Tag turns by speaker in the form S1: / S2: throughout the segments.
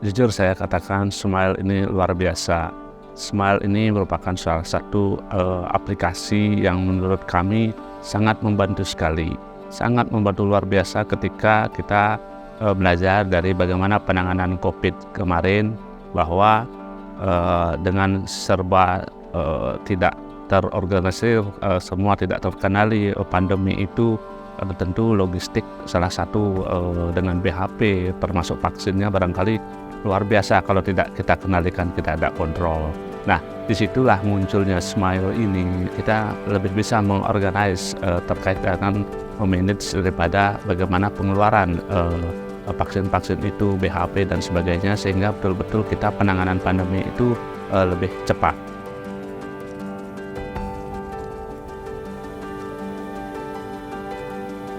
S1: Jujur saya katakan Smile ini luar biasa. Smile ini merupakan salah satu aplikasi yang menurut kami sangat membantu sekali. Sangat membantu luar biasa ketika kita belajar dari bagaimana penanganan COVID kemarin, bahwa dengan serba tidak terorganisir, semua tidak terkenali pandemi itu, tentu logistik salah satu dengan BHP termasuk vaksinnya barangkali luar biasa kalau tidak kita kendalikan, kita ada kontrol. Nah, disitulah munculnya Smile ini. Kita lebih bisa mengorganize terkait dengan memanage daripada bagaimana pengeluaran vaksin-vaksin itu, BHP dan sebagainya, sehingga betul-betul kita penanganan pandemi itu lebih cepat.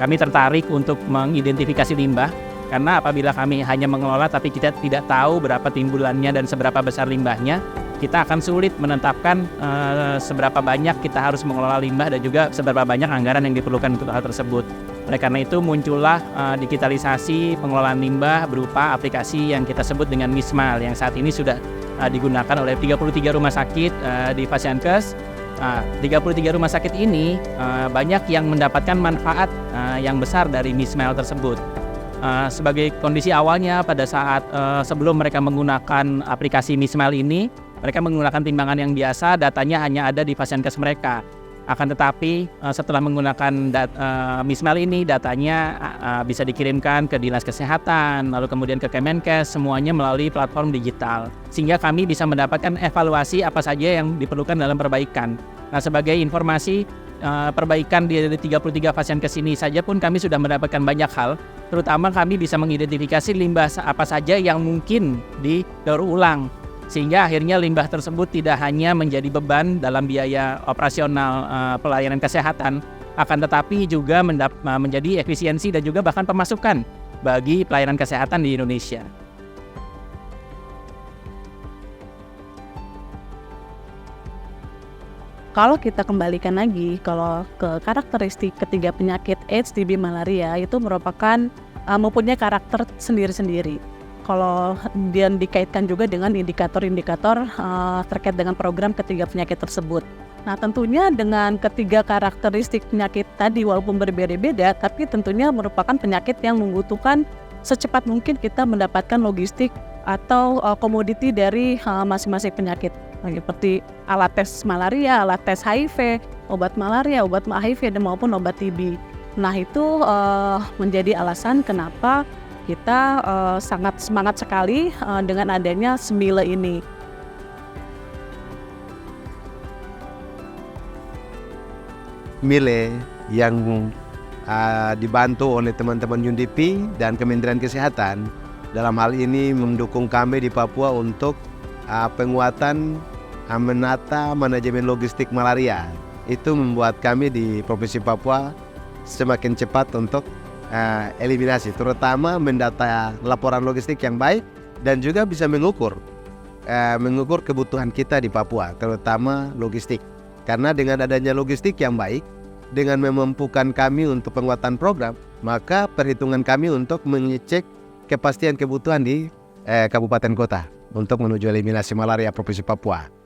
S2: Kami tertarik untuk mengidentifikasi limbah, karena apabila kami hanya mengelola tapi kita tidak tahu berapa timbulannya dan seberapa besar limbahnya, kita akan sulit menetapkan seberapa banyak kita harus mengelola limbah dan juga seberapa banyak anggaran yang diperlukan untuk hal tersebut. Oleh karena itu muncullah digitalisasi pengelolaan limbah berupa aplikasi yang kita sebut dengan Mismal, yang saat ini sudah digunakan oleh 33 rumah sakit di Fasiankes. 33 rumah sakit ini banyak yang mendapatkan manfaat yang besar dari Mismal tersebut. Sebagai kondisi awalnya pada saat sebelum mereka menggunakan aplikasi Mismal ini, mereka menggunakan timbangan yang biasa, datanya hanya ada di Fasiankes mereka. Akan tetapi setelah menggunakan Mismal ini, datanya bisa dikirimkan ke Dinas Kesehatan, lalu kemudian ke Kemenkes, semuanya melalui platform digital. Sehingga kami bisa mendapatkan evaluasi apa saja yang diperlukan dalam perbaikan. Nah, sebagai informasi, perbaikan di 33 Fasiankes ini saja pun kami sudah mendapatkan banyak hal. Terutama kami bisa mengidentifikasi limbah apa saja yang mungkin didaur ulang. Sehingga akhirnya limbah tersebut tidak hanya menjadi beban dalam biaya operasional pelayanan kesehatan, akan tetapi juga menjadi efisiensi dan juga bahkan pemasukan bagi pelayanan kesehatan di Indonesia.
S3: Kalau kita kembalikan lagi, kalau ke karakteristik ketiga penyakit AIDS, TB, malaria itu merupakan mempunyai karakter sendiri-sendiri. Kalau dia dikaitkan juga dengan indikator-indikator terkait dengan program ketiga penyakit tersebut. Nah, tentunya dengan ketiga karakteristik penyakit tadi walaupun berbeda-beda, tapi tentunya merupakan penyakit yang membutuhkan secepat mungkin kita mendapatkan logistik atau komoditi dari masing-masing penyakit. Seperti alat tes malaria, alat tes HIV, obat malaria, obat HIV, dan maupun obat TB. Nah, itu menjadi alasan kenapa kita sangat semangat sekali dengan adanya Smile ini.
S4: Smile yang dibantu oleh teman-teman UNDP dan Kementerian Kesehatan dalam hal ini mendukung kami di Papua untuk penguatan menata manajemen logistik malaria. Itu membuat kami di Provinsi Papua semakin cepat untuk eliminasi, terutama mendata laporan logistik yang baik dan juga bisa mengukur kebutuhan kita di Papua, terutama logistik. Karena dengan adanya logistik yang baik, dengan memampukan kami untuk penguatan program, maka perhitungan kami untuk mengecek kepastian kebutuhan di kabupaten kota untuk menuju eliminasi malaria Provinsi Papua.